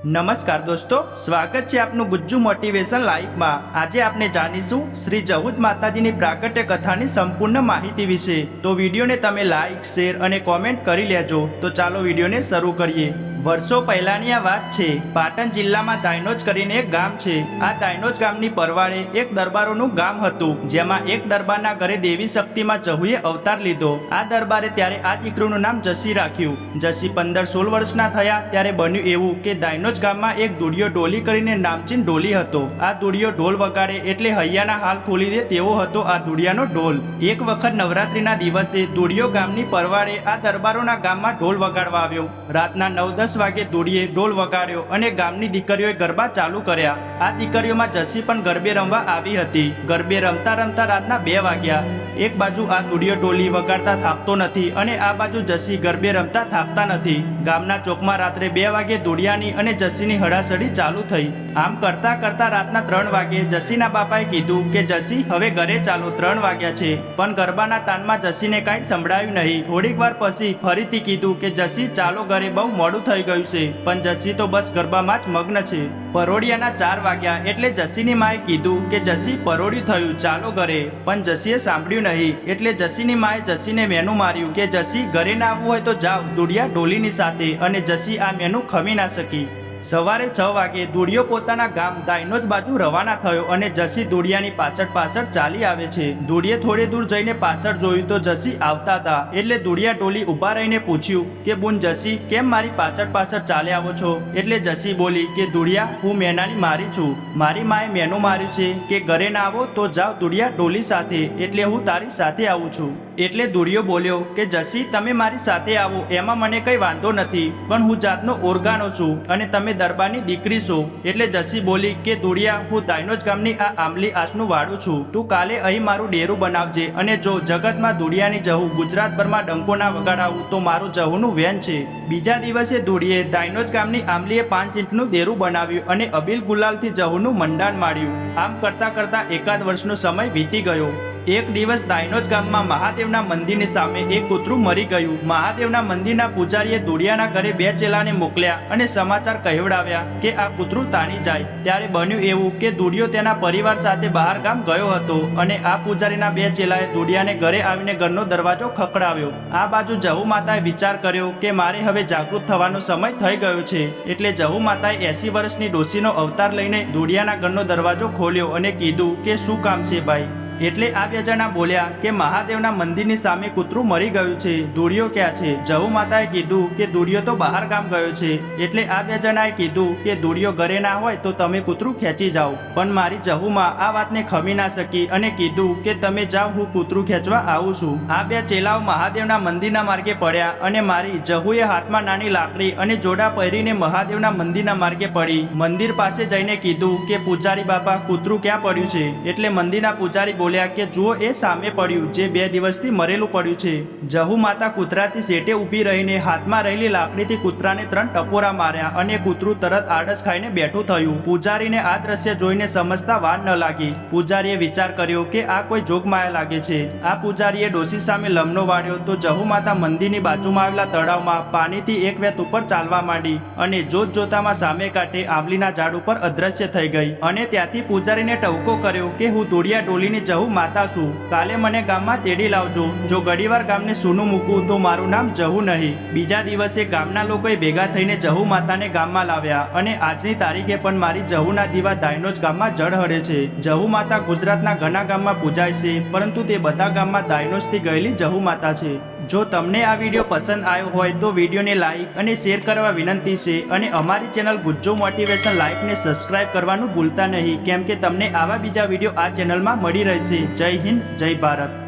નમસ્કાર દોસ્તો, સ્વાગત છે આપનું ગુજ્જુ મોટિવેશન લાઈવમાં। આજે આપણે જાણીશું શ્રી જહુદ માતાજીની પ્રાગટ્ય કથાની સંપૂર્ણ માહિતી વિશે। તો વિડીયોને તમે લાઈક, શેર અને કોમેન્ટ કરી લેજો। તો ચાલો વિડીયોને શરૂ કરીએ। વર્ષો પહેલાની આ વાત છે। પાટણ જિલ્લામાં દાયનોજ કરીને એક ગામ છે। આ દાયનોજ ગામની પરવાળે એક દરબારોનું ગામ હતું, જેમાં એક દરબારના ઘરે દેવી શક્તિમાં જહુએ અવતાર લીધો। આ દરબારે ત્યારે આ દીકરીનું નામ જસી રાખ્યું। જસી 15-16 વર્ષના થયા ત્યારે બન્યું એવું કે દાયનોજ ગામમાં એક દુડિયો ઢોલી કરીને નામચીન ઢોલી હતો। આ દુડિયો ઢોલ વગાડે એટલે હૈયાના હાલ ખોલી દે તેવો હતો આ દુડિયાનો ઢોલ। એક વખત નવરાત્રીના દિવસે દુડિયો ગામની પરવાળે આ દરબારોના ગામમાં ઢોલ વગાડવા આવ્યો। રાતના 9-10 વાગે દુડિયે ઢોલ વગાડ્યો અને ગામની દીકરીઓએ ગરબા ચાલુ કર્યા। આ દીકરીઓમાં જસી પણ ગરબે રમવા આવી હતી। ગરબે રમતા રમતા રાતના 2 વાગ્યા। એક બાજુ આ દુડિયો ઢોલી વગાડતા થાકતો નથી અને આ બાજુ જસી ગરબે રમતા થાકતા નથી। ગામના ચોકમાં રાત્રે 2 વાગે દુડિયાની અને જસીની હડાસડી ચાલુ થઈ। આમ કરતા કરતા રાતના 3 વાગે જસીના બાપાએ કીધું કે જસી હવે ઘરે ચાલો, 3 વાગ્યા છે। પણ ગરબાના તાનમાં જસીને કાંઈ સંભળાયું નહીં। થોડીક વાર પછી ફરીથી કીધું કે જસી ચાલો ઘરે, બહુ મોડું થઈ ગયું છે। પણ જસી તો બસ ગરબામાં જ મગ્ન છે। પરોડિયાના 4 વાગ્યા એટલે જસીની માએ કીધું કે જસી પરોડિયું થયું, ચાલો ઘરે। પણ જસીએ સાંભળ્યું નહીં એટલે જસીની માએ જસીને મેનું માર્યું કે જસી ઘરે ના આવવું હોય તો જાઓ દુડિયા ઢોલીની સાથે। અને જસી આ મેનું ખમી ના શકી। સવારે 6 વાગે દુડિયો પોતાના ગામ દાયનોજ બાજુ રવાના થયો અને જસી દુડિયાની પાછળ ચાલી આવે છે। દુડિયે થોડે દૂર જઈને પાછળ જોયું તો જસી આવતા હતા એટલે દુડિયા ઢોલી ઊભા રહીને પૂછ્યું કે બુન જસી, કેમ મારી પાછળ ચાલી આવો છો? એટલે જસી બોલી કે દુડિયા, હું મેનાની મારી છું। મારી માએ મેનું માર્યું છે કે ઘરે ના આવો તો જાઓ દુડિયા ઢોલી સાથે, એટલે હું તારી સાથે આવું છું। એટલે દુડિયો બોલ્યો કે જસી, તમે મારી સાથે આવો એમાં મને કઈ વાંધો નથી, પણ હું જાતનો ઓરગાનો છું અને તમે દરબારની દીકરી છો। એટલે જસી બોલી કે દુડિયા, હું દાયનોજ ગામની આ આંબલી આસનું વાડું છું। તું કાલે અહીં મારું ડેરું બનાવજે અને જો જગતમાં દુડિયાની જહુ ગુજરાતભરમાં ડંકો ના વગાડાવું તો મારું જહુનું વેન છે। બીજા દિવસે દુડિયે દાયનોજ ગામની આંબલીએ 5 ઇંચનું ડેરું બનાવ્યું અને અબીલ ગુલાલથી જહુનું મંડાણ માડ્યું। આમ કરતા કરતા 1 વર્ષનો સમય વીતી ગયો। એક દિવસ દાયનોજ ગામમાં મહાદેવના મંદિરની સામે એક કૂતરું મરી ગયું। મહાદેવના મંદિરના પૂજારીએ દુડિયાના ઘરે 2 ચેલાને મોકલ્યા અને સમાચાર કહેવડાવ્યા કે આ કૂતરું તાની જાય। ત્યારે બન્યું એવું કે દુડિયો તેના પરિવાર સાથે બહાર ગામ ગયો હતો અને આ પૂજારીના 2 ચેલાએ દુડિયાને ઘરે આવીને ઘરનો દરવાજો ખખડાવ્યો। આ બાજુ જહુ માતાએ વિચાર કર્યો કે મારે હવે જાગૃત થવાનો સમય થઈ ગયો છે। એટલે જહુ માતાએ 80 વર્ષની ડોશીનો અવતાર લઈને દુડિયાના ઘરનો દરવાજો ખોલ્યો અને કીધું કે શું કામ છે ભાઈ? એટલે આ 2 જણા બોલ્યા કે મહાદેવના મંદિરની સામે કૂતરું મરી ગયું છે, દુડિયો ક્યાં છે? જહુ માતાએ કીધું કે દુડિયો તો બહાર ગામ ગયો છે। એટલે આ 2 જણાએ કીધું કે દુડિયો ઘરે ના હોય તો તમે કૂતરું ખેંચી જાઓ। પણ મારી જહુમાં આ વાતને ખમી ના શકી અને કીધું કે તમે જાઓ, હું કૂતરું ખેંચવા આવું છું। આ 2 ચેલાઓ મહાદેવના મંદિરના માર્ગે પડ્યા અને મારી જહુએ હાથમાં નાની લાકડી અને જોડા પહેરીને મહાદેવના મંદિરના માર્ગે પડી। મંદિર પાસે જઈને કીધું કે પૂજારી બાપા, કૂતરું ક્યાં પડ્યું છે? એટલે મંદિરના પૂજારી બોલ્યા કે જુઓ, એ સામે પડ્યું, જે 2 દિવસથી મરેલું પડ્યું છે। જહુ માતા કૂતરાથી શેઠે ઊભી રહીને હાથમાં રહેલી લાકડીથી કૂતરાને 3 ટપોરા માર્યા અને કૂતરું તરત આડસ ખાઈને બેઠું થયું। પૂજારીને આ દ્રશ્ય જોઈને સમજતા વાર ન લાગી। પૂજારીએ વિચાર કર્યો કે આ કોઈ જોગમાયા લાગે છે। આ પૂજારીએ ડોશી સામે લમણો વાળ્યો તો જહુ માતા મંદિરની બાજુમાં આવેલા તળાવમાં પાણીથી 1 વેત ઉપર ચાલવા માંડી અને જોત જોતામાં સામે કાંઠે આંબલીના ઝાડ ઉપર અદ્રશ્ય થઈ ગઈ। અને ત્યાંથી પૂજારીને ટવકો કર્યો કે હું દુડિયા ઢોલીની જહુ માતા છું, કાલે મને ગામમાં તેડી લાવજો। જો ઘડીવાર ગામને સૂનું મૂકું તો મારું નામ જહુ નહીં। બીજા દિવસે ગામના લોકોએ ભેગા થઈને જહુ માતાને ગામમાં લાવ્યા અને આજની તારીખે પણ મારી જહુના દીવા દાયનોજ ગામમાં ઝળહળે છે। જહુ માતા ગુજરાતના ઘણા ગામમાં પૂજાય છે, પરંતુ તે બધા ગામમાં દાયનોજથી ગયેલી જહુ માતા છે। જો તમને આ વિડીયો પસંદ આવ્યો હોય તો વિડીયોને લાઈક અને શેર કરવા વિનંતી છે અને અમારી ચેનલ ગુજ્જુ મોટિવેશન લાઈવને સબસ્ક્રાઇબ કરવાનું ભૂલતા નહીં, કેમ કે તમને આવા બીજા વિડીયો આ ચેનલમાં મળી રહેશે। જય હિન્દ, જય ભારત।